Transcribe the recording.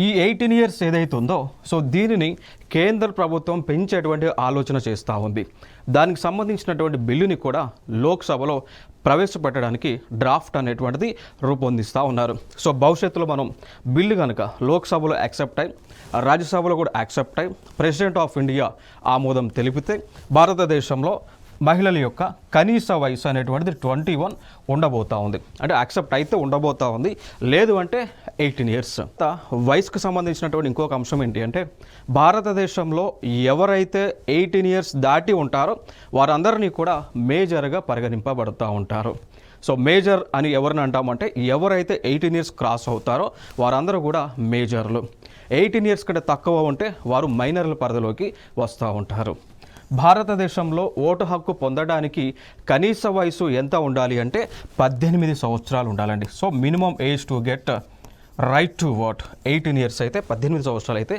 ఈ 18 ఇయర్స్ ఏదైతే ఉందో సో దీనిని కేంద్ర ప్రభుత్వం పెంచేటువంటి ఆలోచన చేస్తూ ఉంది. దానికి సంబంధించినటువంటి బిల్లుని కూడా లోక్సభలో ప్రవేశపెట్టడానికి డ్రాఫ్ట్ అనేటువంటిది రూపొందిస్తూ ఉన్నారు. సో భవిష్యత్తులో మనం బిల్లు కనుక లోక్సభలో యాక్సెప్ట్ అయి రాజ్యసభలో కూడా యాక్సెప్ట్ అయి ప్రెసిడెంట్ ఆఫ్ ఇండియా ఆమోదం తెలిపితే భారతదేశంలో మహిళల యొక్క కనీస వయసు అనేటువంటిది 21 ఉండబోతూ ఉంది. అంటే యాక్సెప్ట్ అయితే ఉండబోతూ ఉంది, లేదు అంటే 18 ఇయర్స్. వయసుకు సంబంధించినటువంటి ఇంకొక అంశం ఏంటి అంటే భారతదేశంలో ఎవరైతే 18 ఇయర్స్ దాటి ఉంటారో వారందరినీ కూడా మేజర్గా పరిగణింపబడుతూ ఉంటారు. సో మేజర్ అని ఎవరిని అంటామంటే ఎవరైతే 18 ఇయర్స్ క్రాస్ అవుతారో వారందరూ కూడా మేజర్లు. 18 ఇయర్స్ కంటే తక్కువ ఉంటే వారు మైనర్ల పరిధిలోకి వస్తూ ఉంటారు. భారతదేశంలో ఓటు హక్కు పొందడానికి కనీస వయసు ఎంత ఉండాలి అంటే 18 సంవత్సరాలు ఉండాలండి. So minimum age to get right to vote 18 years అయితే 18 సంవత్సరాలు అయితే